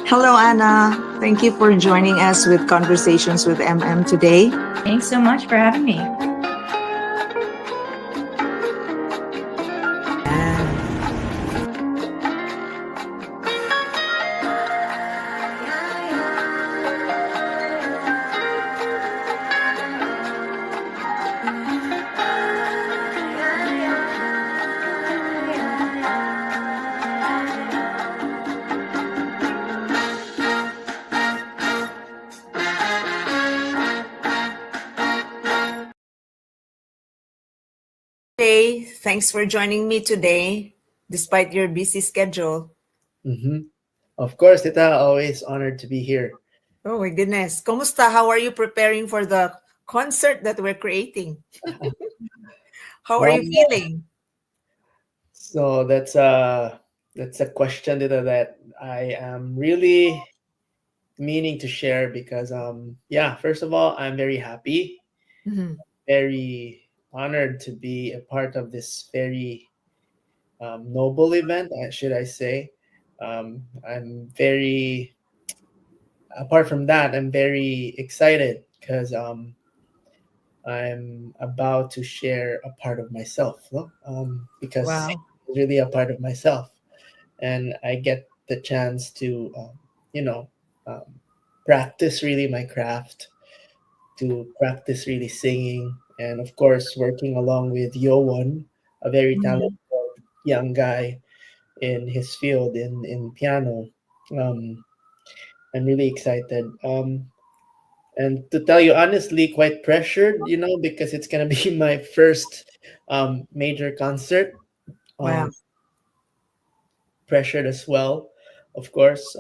Hello, Anna. Thank you for joining us with Conversations with MM today. Thanks so much for having me. Hey, thanks for joining me today, despite your busy schedule. Mm-hmm. Of course, Tita, always honored to be here. Oh my goodness. Kumusta? How are you preparing for the concert that we're creating? How are Well, you feeling? so that's a question, Tita, that I am really meaning to share because yeah, first of all, I'm very happy, Mhm. very honored to be a part of this very noble event, should I say. I'm very apart from that, I'm very excited because I'm about to share a part of myself, no? Because Wow. it's really a part of myself, and I get the chance to, you know, um, practice really my craft, to practice really singing, and of course, working along with Yowon, a very talented Mhm. young guy in his field in piano. Um, I'm really excited. And to tell you honestly, quite pressured, because it's gonna be my first major concert. Wow. Um, pressured as well, of course,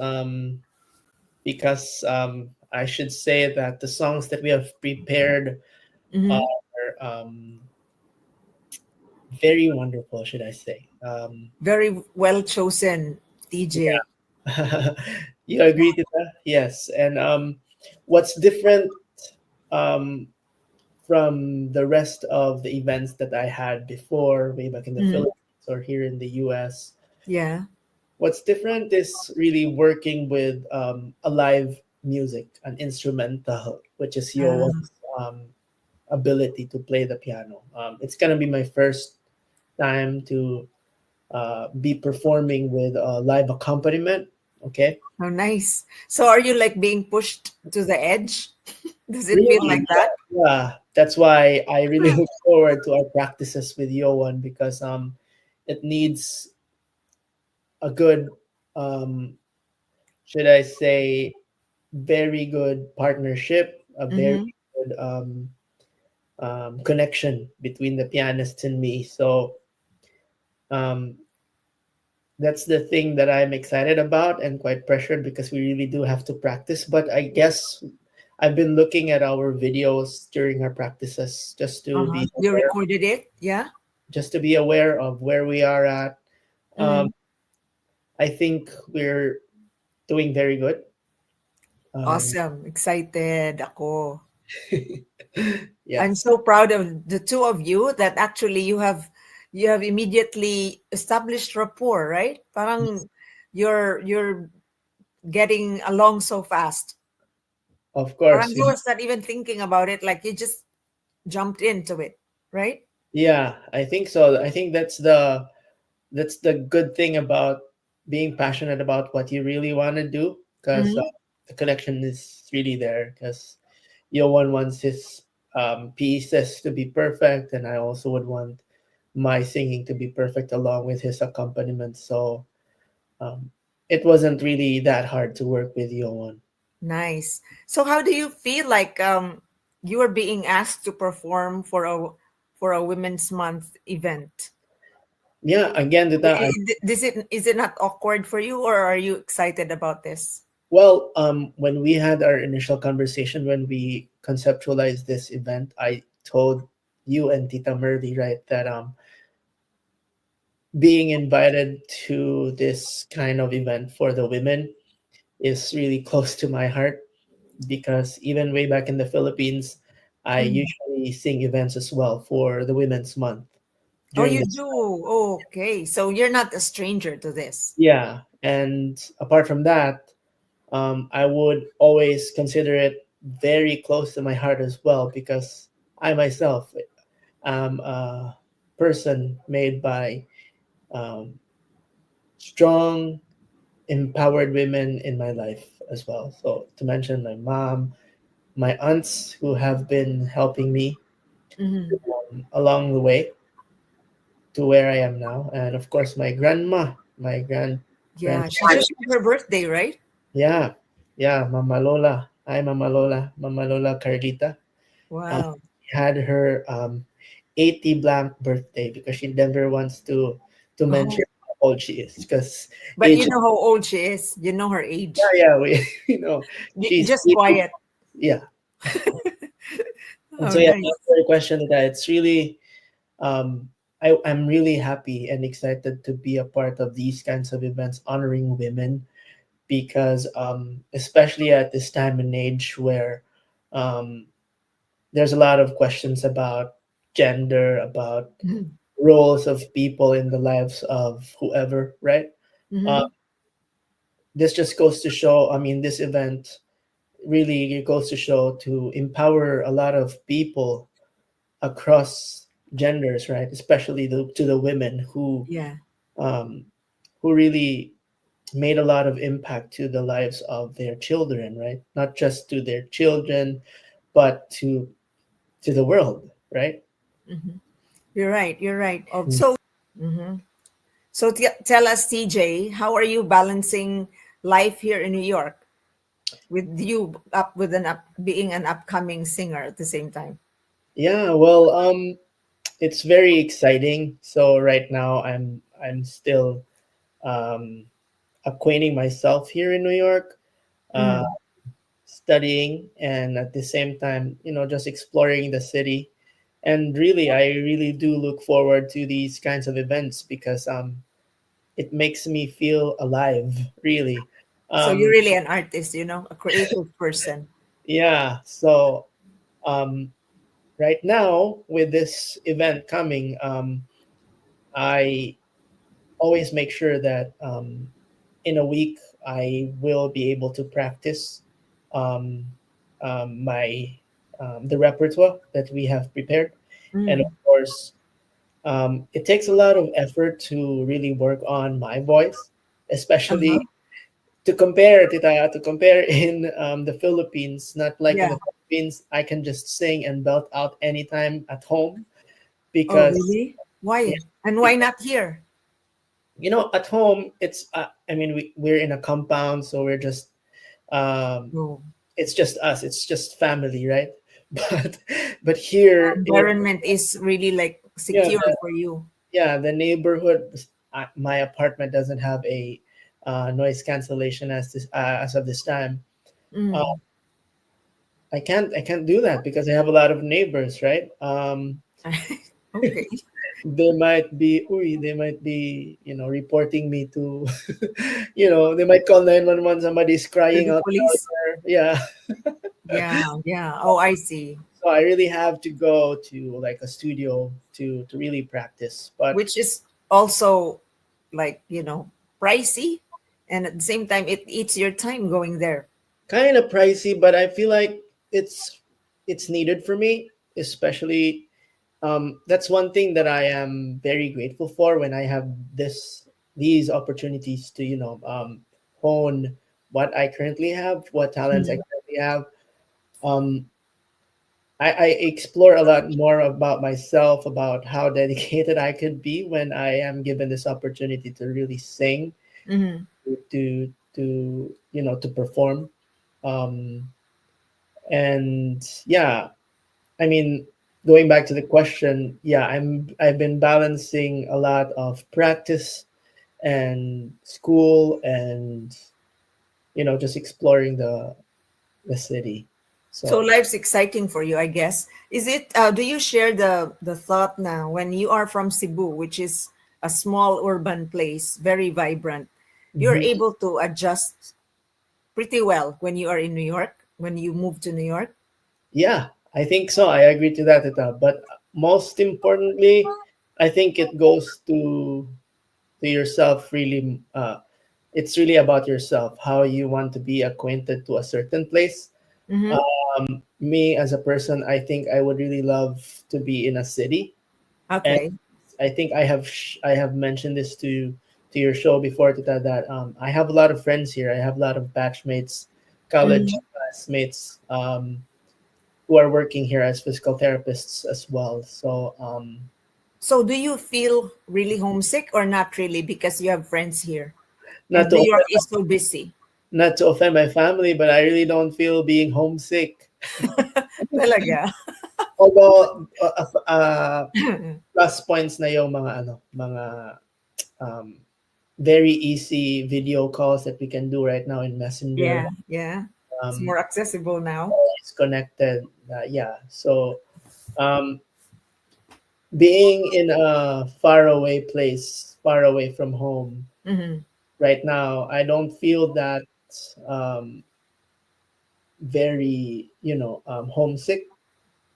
because I should say that the songs that we have prepared Mhm. are very wonderful, should I say? Very well chosen, TJ. Yeah, you agree to that? Yes, and what's different um, from the rest of the events that I had before, way back in the Mhm. Philippines or here in the US. Yeah. What's different is really working with a live music, an instrumental, which is your Um, ability to play the piano. It's gonna be my first time to be performing with a live accompaniment. Okay, oh, nice. So are you like being pushed to the edge? Does it feel really, like that? yeah. That's why I really look forward to our practices with Yoan because it needs a good, um, should I say, very good partnership, a very Mm-hmm. good connection between the pianist and me. So um, that's the thing that I'm excited about and quite pressured because we really do have to practice. But I guess I've been looking at our videos during our practices Uh-huh. You recorded it? Yeah. just to be aware of where we are at. Um, Mm. I think we're doing very good. Um, Awesome. Excited ako. I'm yes, so proud of the two of you that actually you have immediately established rapport, right? Parang you're getting along so fast. of Parang course. you was not even thinking about it, like you just jumped into it, right? Yeah, I think so. I think that's the good thing about being passionate about what you really want to do because Mm-hmm. the connection is really there because one wants his pieces to be perfect and I also would want my singing to be perfect along with his accompaniment, so um, it wasn't really that hard to work with Yoan. Nice. So how do you feel like you are being asked to perform for a Women's Month event? Yeah, again, Dita, Is it not awkward for you, or are you excited about this? well, when we had our initial conversation, when we conceptualized this event, I told you and Tita Merly, right, that being invited to this kind of event for the women is really close to my heart because even way back in the Philippines, I Mm. usually sing events as well for the Women's Month Oh, during you the do. Oh, okay. So you're not a stranger to this. yeah, and apart from that, I would always consider it very close to my heart as well, because I myself am a person made by um, strong, empowered women in my life as well. So, to mention my mom, my aunts who have been helping me Hmm. along the way to where I am now, and of course, my grandma, my Yeah, she grandfather. just had her birthday, right? Yeah, yeah, Mama Lola. Hi, Mama Lola Carlita. Wow. She had her 80 blank birthday, because she never wants to mention Oh, how old she is, because but you age. know how old she is. You know her Yeah, age. yeah, we she's Just 80. quiet. Yeah, and Oh, so yeah, to nice. answer your question, that it's really I'm really happy and excited to be a part of these kinds of events honoring women, because especially at this time and age where um, there's a lot of questions about gender, about roles of people in the lives of whoever, right? Uh, Mm-hmm. this just goes to show, I mean, this event really goes to show to empower a lot of people across genders, right? Especially to the women Yeah. um, who really made a lot of impact to the lives of their children, right? Not just to their children, but to the world, right? Hmm. You're right. You're right. Mm. So, mhm. So tell us, TJ, how are you balancing life here in New York with you up with being an upcoming singer at the same time? Yeah, well, it's very exciting. So right now, I'm still um, acquainting myself here in New York, uh, Mm. studying, and at the same time, just exploring the city. And really, I really do look forward to these kinds of events, because it makes me feel alive, really. So you're Um, really an artist, a creative person. yeah, so um, right now, with this event coming, I always make sure that in a week I will be able to practice um, my the repertoire that we have prepared, and of Mm. course, it takes a lot of effort to really work on my voice, especially Uh-huh. to compare in the Philippines. Not like in Yeah. the Philippines, I can just sing and belt out anytime at home, Oh, because really? yeah, Why? And why because not here? at home it's I mean, we're in a compound, so we're just um, No. it's just us, it's just family, right? but but here Environment is really like yeah, secure for you. the neighborhood, my apartment doesn't have a noise cancellation as of this time. uh, Mm. I can't do that because I have a lot of neighbors, right? Okay. They might be reporting me to they might call 911, somebody's To crying the out loud police. there. Yeah. Yeah, yeah. Oh, I see. So I really have to go to like a studio to really practice, but Which is also like, pricey. And at the same time, it eats your time going there. kind of pricey, but I feel like it's needed for me, especially that's one thing that I am very grateful for, when I have these opportunities to hone what I currently have, what talents I Mhm. currently have. um, I explore a lot more about myself, about how dedicated I could be when I am given this opportunity to really sing, Mhm. to perform. um, and yeah, I mean, going back to the question, yeah, I've been balancing a lot of practice and school, and just exploring the city. So So life's exciting for you, I guess. Is it? Do you share the thought now when you are from Cebu, which is a small urban place, very vibrant? You're mhm. able to adjust pretty well when you are in New York, when you move to New York. Yeah, I think so. I agree to that, Tita. But most importantly, I think it goes to yourself really. it's really about yourself, how you want to be acquainted to a certain place. Mm-hmm. Me as a person, I think I would really love to be in a city, and Okay. I think I have mentioned this to your show before, Tita, that I have a lot of friends here. I have a lot of batchmates, college Mhm. classmates, who are working here as physical therapists as well. So So do you feel really homesick or not really because you have friends here not and to New York offend, is so busy? not to offend my family, but I really don't feel being homesick. Talaga. Although plus points na yung mga um, very easy video calls that we can do right now in Messenger. Yeah, yeah. It's Um, more accessible now. always connected. Yeah. So um, being in a faraway place, far away from home, Hmm. right now, I don't feel that um, very, homesick,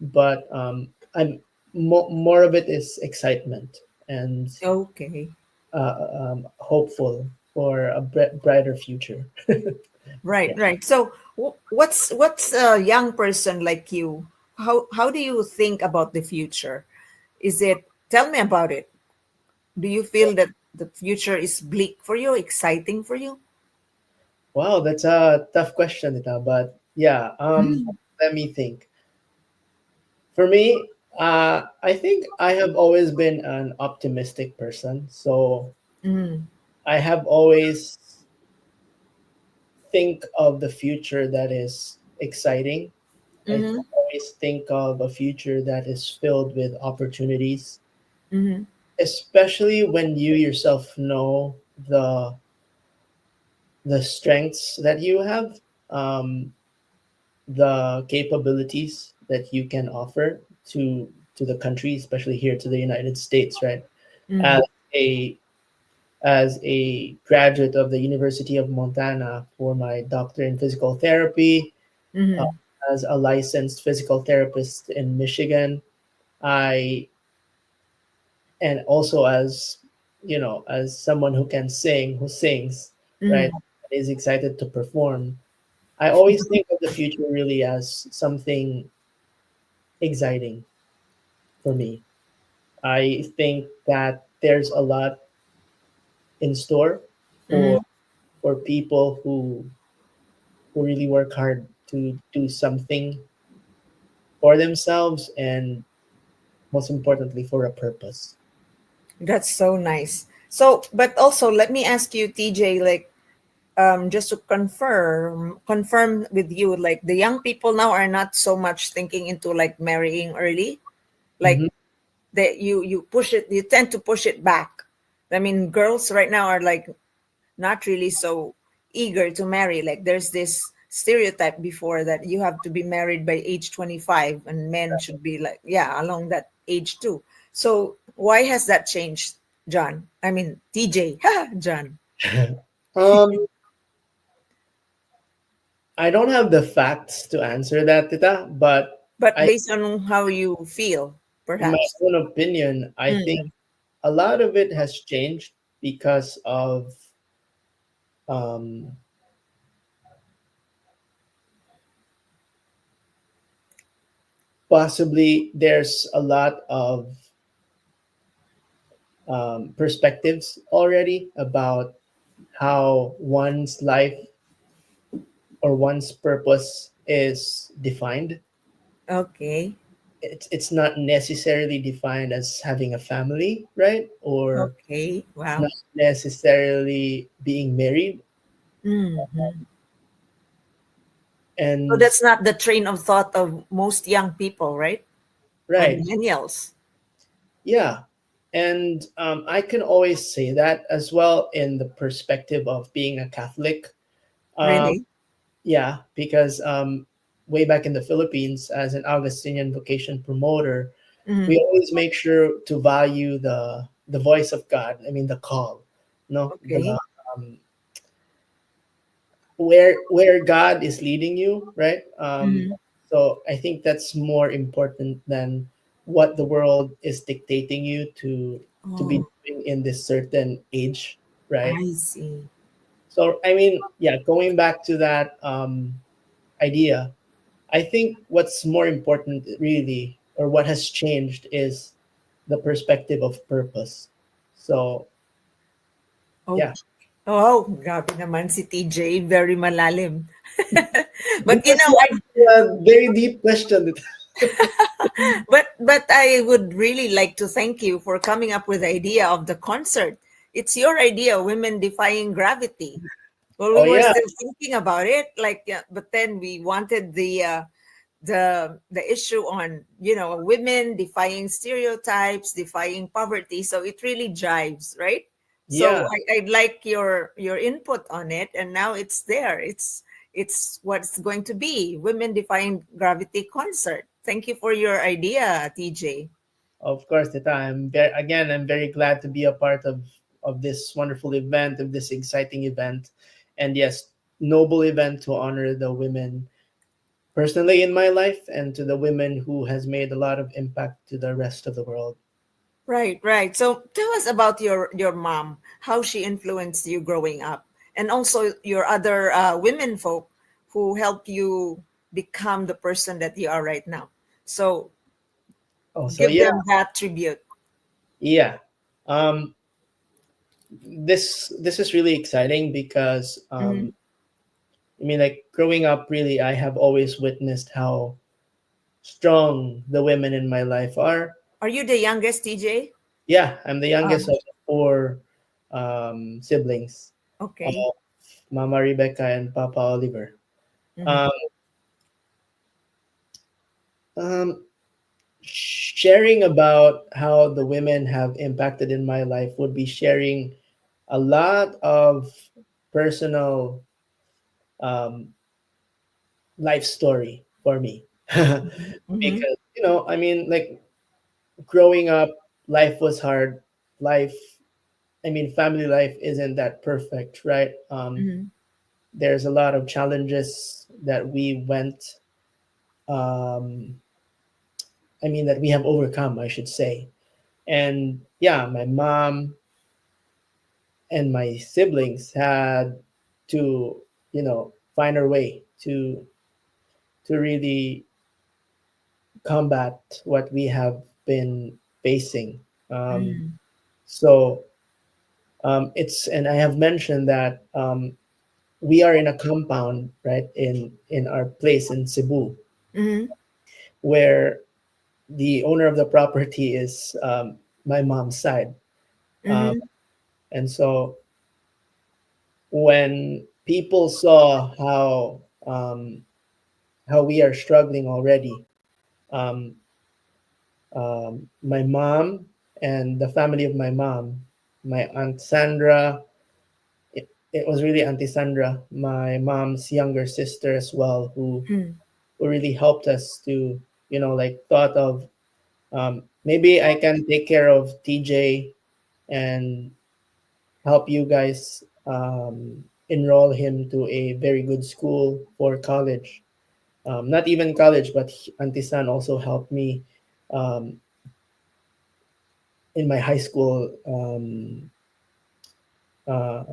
but more of it is excitement and Okay. hopeful for a brighter future. Right, Yeah. right. So what's a young person like you? How do you think about the future? Is it tell me about it. Do you feel that the future is bleak for you, exciting for you? Wow, that's a tough question, Tita, but yeah, let me think. For me, I think I have always been an optimistic person. So Mm-hmm. I have always think of the future that is exciting. I Mm-hmm. always think of a future that is filled with opportunities, Mm-hmm. especially when you yourself know the the strengths that you have, um, the capabilities that you can offer to the country, especially here to the United States, right? Mm-hmm. As a as a graduate of the University of Montana for my doctor in physical therapy, uh, Mm-hmm. as a licensed physical therapist in Michigan, I and also as as someone who can sing, who sings, right, Mm-hmm. is excited to perform. I always think of the future really as something exciting for me. I think that there's a lot in store for Mm-hmm. people who really work hard to do something for themselves and most importantly for a purpose. That's so nice. So, but also let me ask you, TJ, like just to confirm with you, like the young people now are not so much thinking into like marrying early. Like Hmm. that you push it, you tend to push it back. I mean, girls right now are like not really so eager to marry. Like there's this stereotype before that you have to be married by age 25 and men should be like, yeah, along that age too. So why has that changed, John? I mean, TJ, John. um, I don't have the facts to answer that, Tita, but But I, based on how you feel, in my perhaps. own opinion, I think Mm, a lot of it has changed because of um, possibly there's a lot of perspectives already about how one's life or one's purpose is defined. okay. It's not necessarily defined as having a family, right? Or Okay. it's Wow. not necessarily being married. Mhm. So And that's not the train of thought of most young people, right? And right, millennials. yeah. And I can always say that as well in the perspective of being a Catholic. Um, Really? yeah, because way back in the Philippines, as an Augustinian vocation promoter, we Mhm. always make sure to value the voice of God. I mean, the call, no, the Okay. um, where God is leading you, right? Mhm. So I think that's more important than what the world is dictating you to be Oh, doing in this certain age, right? I see. So I mean, yeah, going back to that idea, I think what's more important, really, or what has changed, is the perspective of purpose. So Oh, yeah, oh, grabe naman si TJ, very malalim. But you because know, you asked a very deep question. but I would really like to thank you for coming up with the idea of the concert. It's your idea, Women Defying Gravity. Well, we Oh were yeah, still thinking about it, like, yeah, but then we wanted the issue on, women defying stereotypes, defying poverty. So it really jives, right? So yeah. I'd like your input on it, and now it's there. It's what's going to be Women Defying Gravity Concert. Thank you for your idea, TJ. Of course, Tita. I'm very glad to be a part of this wonderful event, of this exciting event, and yes, noble event to honor the women personally in my life and to the women who has made a lot of impact to the rest of the world. Right, right. So tell us about your mom, how she influenced you growing up, and also your other women folk who helped you become the person that you are right now. So Oh, so give yeah, them that tribute. yeah. Um, this is really exciting because Mhm. I mean, like growing up, really, I have always witnessed how strong the women in my life are. Are you the youngest, TJ? Yeah, I'm the youngest Um, of the four siblings, okay. of Mama Rebecca and Papa Oliver. Mm-hmm. Um, um, Sharing about how the women have impacted in my life would be sharing a lot of personal um, life story for me. Mm-hmm. Because, I mean, like growing up, life was hard. Life, I mean, family life isn't that perfect, right? Mm-hmm. There's a lot of challenges that we went, um, I mean, that we have overcome, I should say. And yeah, my mom and my siblings had to, find our way to really combat what we have been facing. Um, Mm-hmm. so it's and I have mentioned that we are in a compound, right, in our place in Cebu, Mm-hmm. where the owner of the property is my mom's side, um, Mm-hmm. and so when people saw how we are struggling already, um, my mom and the family of my mom, my aunt Sandra, it was really Auntie Sandra, my mom's younger sister as well, who really helped us to, like thought of maybe I can take care of TJ and help you guys enroll him to a very good school for college. Not even college, but Auntie San also helped me um, in my high school uh,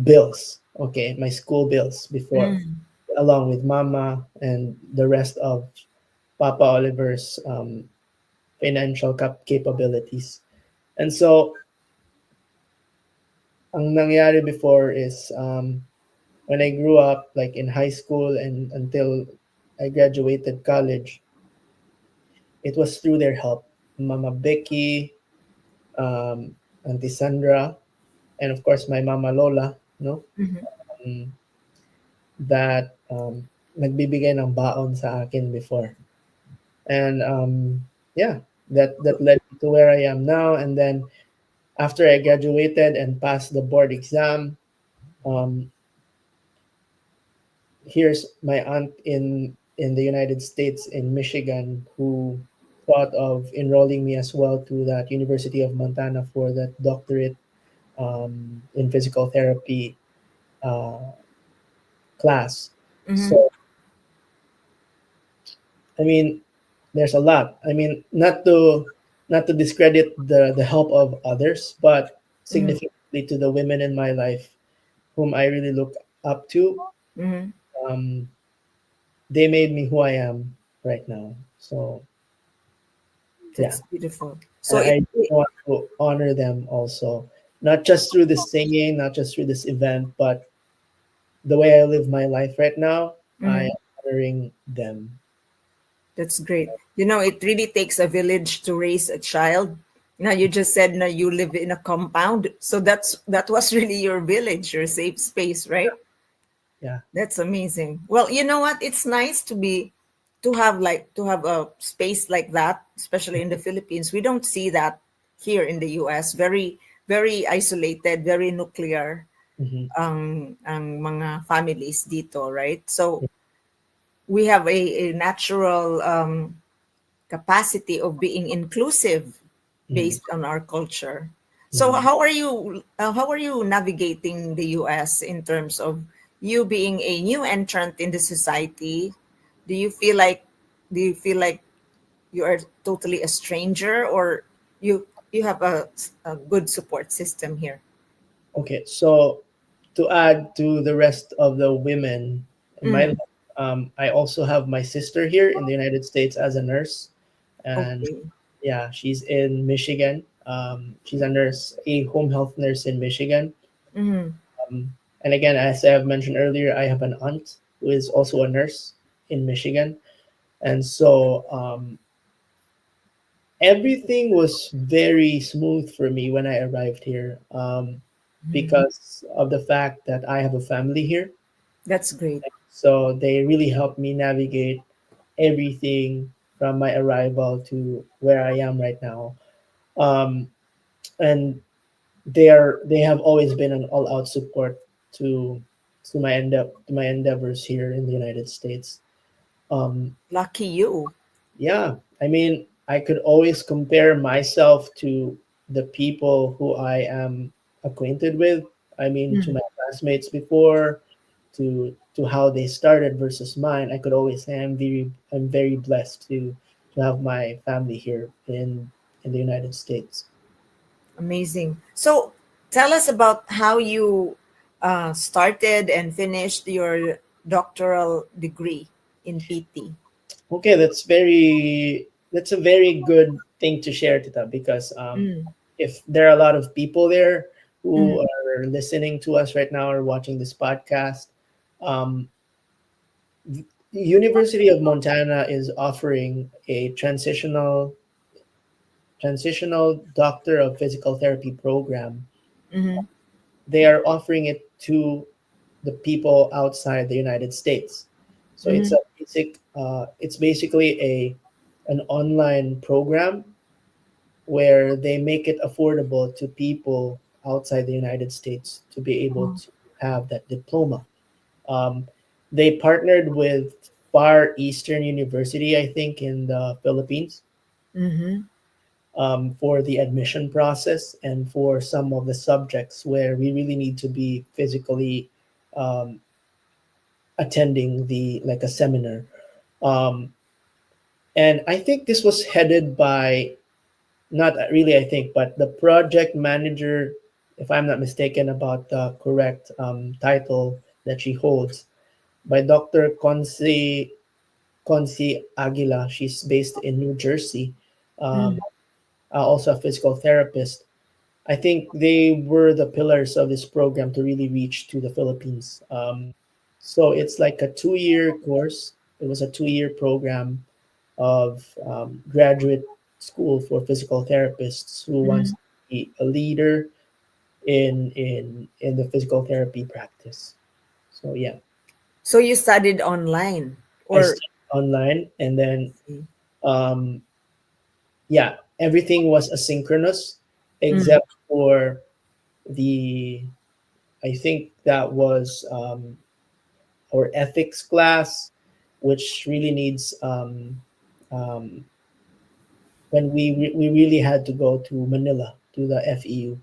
bills. Okay, my school bills before, Mm-hmm. along with Mama and the rest of Papa Oliver's financial capabilities. And so, ang nangyari before is when I grew up, like in high school and until I graduated college, it was through their help. Mama Becky, Auntie Sandra, and of course my Mama Lola, no? Mm-hmm. Um, that nagbibigay ng baon sa akin before. And yeah, that led me to where I am now. And then after I graduated and passed the board exam, um, here's my aunt in the United States in Michigan who thought of enrolling me as well to that University of Montana for that doctorate in physical therapy uh, class. Mm-hmm. So I mean, there's a lot. I mean, not to discredit the help of others, but Mm-hmm. significantly to the women in my life, whom I really look up to, Hmm. um, they made me who I am right now. So yeah, That's beautiful. So I it want to honor them also, not just through the singing, not just through this event, but the way I live my life right now. I mhm. am honoring them. That's great. It really takes a village to raise a child. Now you just said now you live in a compound, so that was really your village, your safe space, right? Yeah. That's amazing. Well, you know what? It's nice to have a space like that, especially in the Philippines. We don't see that here in the US. Very very isolated, very nuclear Hmm. ang mga families dito, right? So we have a natural capacity of being inclusive Hmm. based on our culture. So Hmm. how are you navigating the US in terms of you being a new entrant in the society? Do you feel like you are totally a stranger, or you have a good support system here? Okay, so to add to the rest of the women in my Mm, life, I also have my sister here in the United States as a nurse, and okay. yeah, she's in Michigan. She's a nurse, a home health nurse in Michigan. Mm, And again, as I have mentioned earlier, I have an aunt who is also a nurse in Michigan, and so everything was very smooth for me when I arrived here, because of the fact that I have a family here. that's great. So they really helped me navigate everything from my arrival to where I am right now. Um, and they have always been an all out support to my endeavors here in the United States. Um, Lucky you. yeah, I mean, I could always compare myself to the people who I am acquainted with. I mean, to Mm. my classmates before, to how they started versus mine. I could always say I'm very blessed to have my family here in the United States. Amazing. So tell us about how you started and finished your doctoral degree in PT. Okay, that's a very good thing to share, Tita, because Mm, if there are a lot of people there mm, who are listening to us right now or watching this podcast, um, the University of Montana is offering a transitional doctor of physical therapy program. mm, They are offering it to the people outside the United States. So mm, it's basically an online program where they make it affordable to people outside the United States to be able to have that diploma. Um, they partnered with Far Eastern University, I think, in the Philippines, mm, for the admission process and for some of the subjects where we really need to be physically um, attending the like a seminar. Um, and I think this was headed by, not really, I think, but the project manager, if I'm not mistaken about the correct title that she holds, by Dr. Consi Aguila. She's based in New Jersey, um, mm. also a physical therapist. I think they were the pillars of this program to really reach to the Philippines. So it's like a 2 year course. It was a 2 year program of graduate school for physical therapists who wants Mm. to be a leader in the physical therapy practice. So yeah, So you studied online, I or studied online, and then um, yeah, everything was asynchronous mm, except for the, I think that was our ethics class, which really needs um, when we really had to go to Manila to the FEU,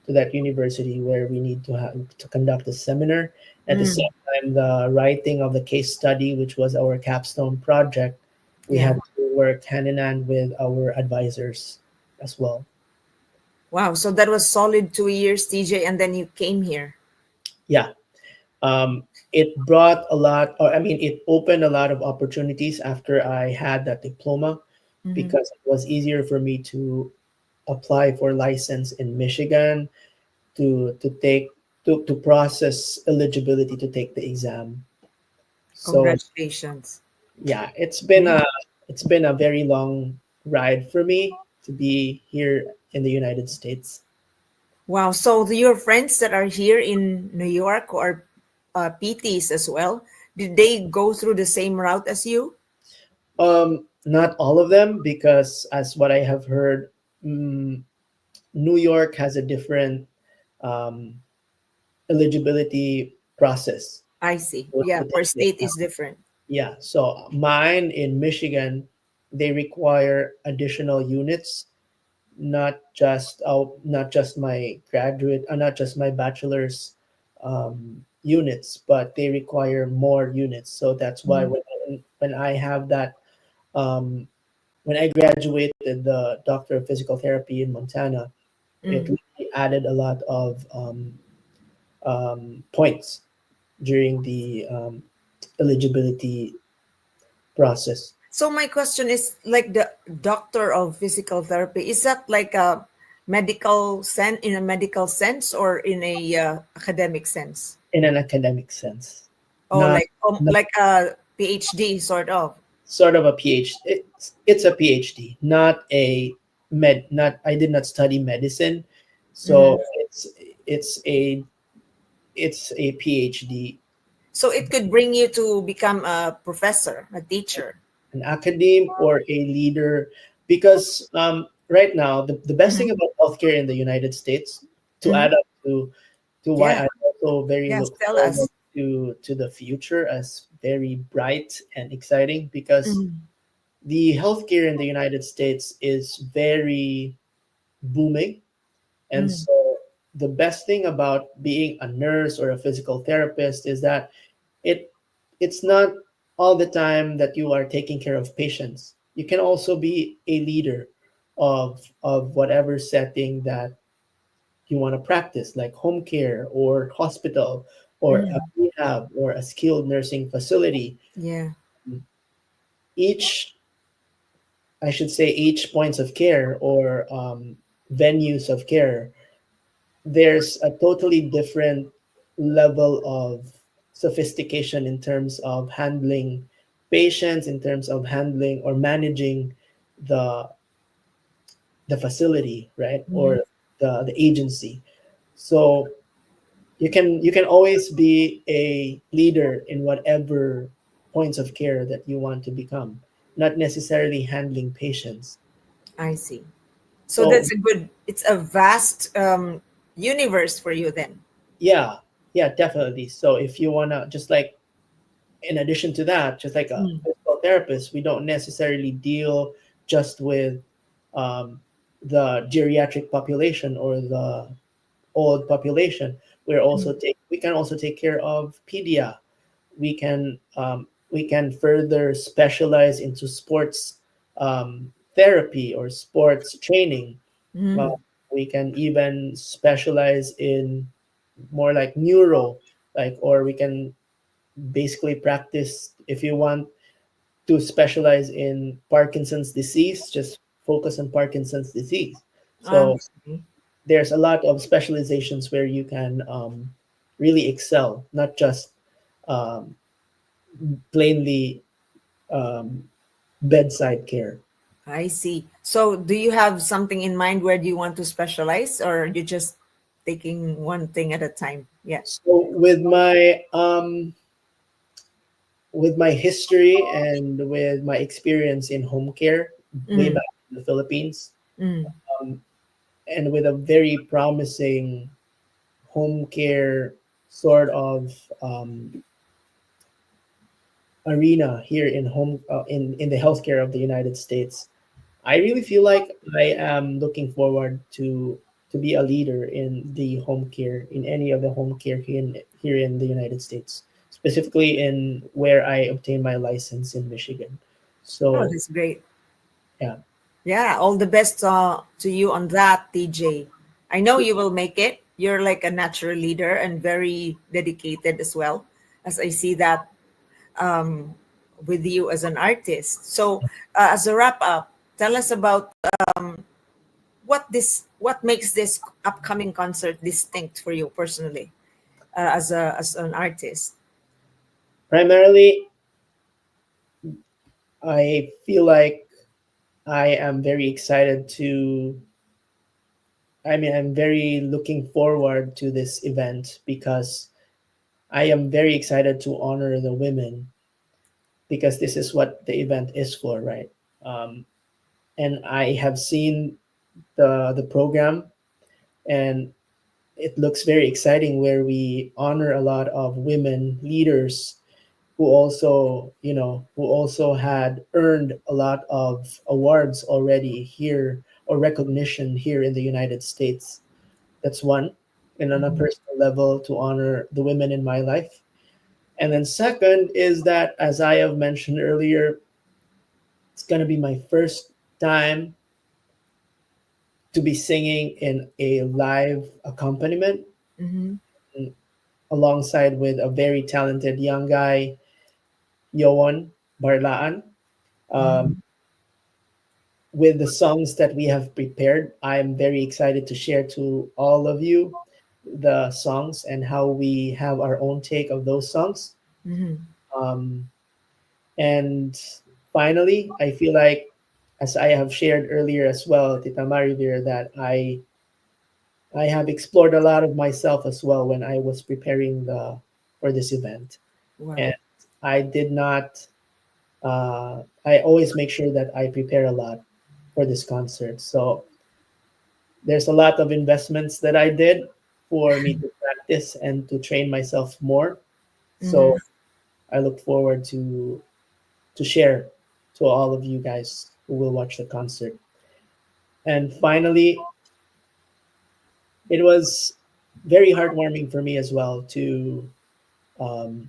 to that university where we need to have to conduct a seminar. At the mm, same time, the writing of the case study, which was our capstone project, we yeah. had to work hand in hand with our advisors as well. Wow. So that was solid 2 years, TJ, and then you came here. Yeah. It brought a lot, or I mean, it opened a lot of opportunities after I had that diploma, Hmm. because it was easier for me to apply for license in Michigan, to take to process eligibility to take the exam. So Congratulations. yeah, Yeah. it's been a very long ride for me to be here in the United States. Wow. So your friends that are here in New York or PTs as well, did they go through the same route as you? Not all of them, because as what I have heard, mm, New York has a different um, eligibility process I see. to Yeah, per take the state exam. is different. Yeah, so mine in Michigan, they require additional units, not just my not just my bachelor's units, but they require more units. So that's why Mm. when I have that um, when I graduated the Doctor of Physical Therapy in Montana, it Mm. really added a lot of points during the eligibility process. So my question is like the doctor of physical therapy, is that like a medical sense in a medical sense or in a academic sense? In an academic sense, Oh, not, not like a PhD sort of. sort of a PhD. It's a PhD, not a not I did not study medicine, Mhm. so it's a it's a PhD. So it could bring you to become a professor, a teacher. An academe or a leader, because right now the best thing Hmm. about healthcare in the United States, to Hmm. add up to why Yeah. I also very Yes. look Tell forward us. to the future as very bright and exciting, because Mm. the healthcare in the United States is very booming. And Mm. so the best thing about being a nurse or a physical therapist is that it it's not all the time that you are taking care of patients. You can also be a leader of whatever setting that you want to practice, like home care or hospital or a Mm. rehab or a skilled nursing facility. Yeah. Each, I should say, each points of care or venues of care, there's a totally different level of sophistication in terms of handling patients, in terms of handling or managing the the facility, right, Mhm. or the agency. So you can always be a leader in whatever points of care that you want to become, not necessarily handling patients. I see. So So that's a good. It's a vast universe for you then. yeah, yeah, definitely. So if you wanna, just like, in addition to that, just like a Mm. physical therapist, we don't necessarily deal just with um, the geriatric population or the old population. We can also take care of pedia. We can further specialize into sports therapy or sports training. Uh, Mm. we can even specialize in more like neuro, like, or we can basically practice, if you want to specialize in Parkinson's disease, just focus on Parkinson's disease. So Okay. there's a lot of specializations where you can really excel, not just um, plainly um, bedside care. I see. So do you have something in mind where do you want to specialize or you just taking one thing at a time? Yeah. So with my history and with my experience in home care way Mm. back in the Philippines, Mm. um, and with a very promising home care sort of arena here in in the healthcare of the United States, I really feel like I am looking forward to be a leader in the home care, in any of the home care here in the United States, specifically in where I obtained my license in Michigan. Oh, So that's great. yeah, Yeah, all the best to you on that, TJ. I know you will make it. you're like a natural leader and very dedicated as well, as I see that um, with you as an artist. So, as a wrap up, tell us about what makes this upcoming concert distinct for you personally, as an artist. Primarily, I feel like I am very excited to. I mean, I'm very looking forward to this event because I am very excited to honor the women because this is what the event is for, right? Um, and I have seen the program, and it looks very exciting where we honor a lot of women leaders who also, who also had earned a lot of awards already here or recognition here in the United States. That's one. And on a Mhm. personal level, to honor the women in my life. And then second is that, as I have mentioned earlier, it's going to be my first time to be singing in a live accompaniment Mhm. alongside with a very talented young guy, Hyowon Barlaan. Um, Mhm. with the songs that we have prepared, I'm very excited to share to all of you the songs and how we have our own take of those songs. Mhm. Um, and finally, I feel like, as I have shared earlier as well, Tita Marivir, that I have explored a lot of myself as well when I was preparing the for this event, Wow. and I did not. I always make sure that I prepare a lot for this concert. So there's a lot of investments that I did for me to practice and to train myself more. Mhm. So I look forward to share to all of you guys who will watch the concert. And finally, it was very heartwarming for me as well um,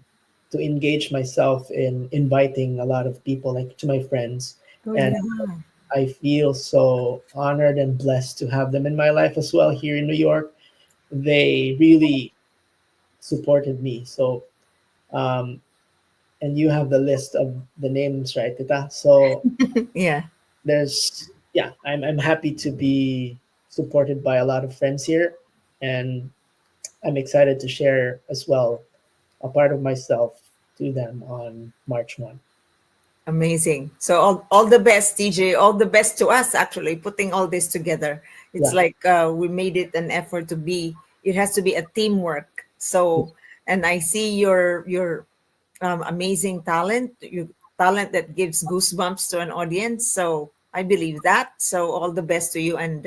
to engage myself in inviting a lot of people, like to my friends, Oh and yeah. I feel so honored and blessed to have them in my life as well here in New York. They really supported me. So, um, and you have the list of the names, right, Tita? So Yeah. yeah, I'm happy to be supported by a lot of friends here, and I'm excited to share as well a part of myself to them on March 1. Amazing. So all the best, TJ. All the best to us actually putting all this together. It's Yeah, like we made it an effort to be. It has to be a teamwork. So and I see your amazing talent. Your talent that gives goosebumps to an audience. So I believe that. So all the best to you and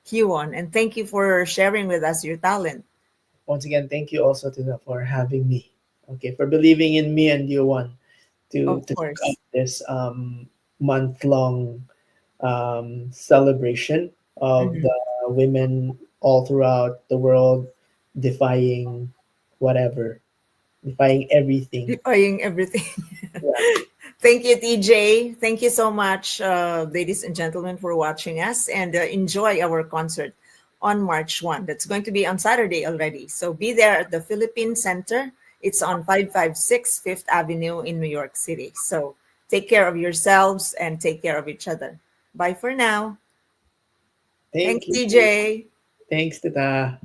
Huon. And thank you for sharing with us your talent. once again, thank you also to them for having me. Okay, for believing in me and you one Of to kick off course. this month long celebration of Mhm. the women all throughout the world defying whatever, defying everything. Defying everything. Yeah. Thank you, TJ. Thank you so much, ladies and gentlemen, for watching us and enjoy our concert on March 1. That's going to be on Saturday already. So be there at the Philippine Center. It's on 556 Fifth Avenue in New York City. So take care of yourselves and take care of each other. Bye for now. Thanks, Thank you. TJ. Thanks, Tita.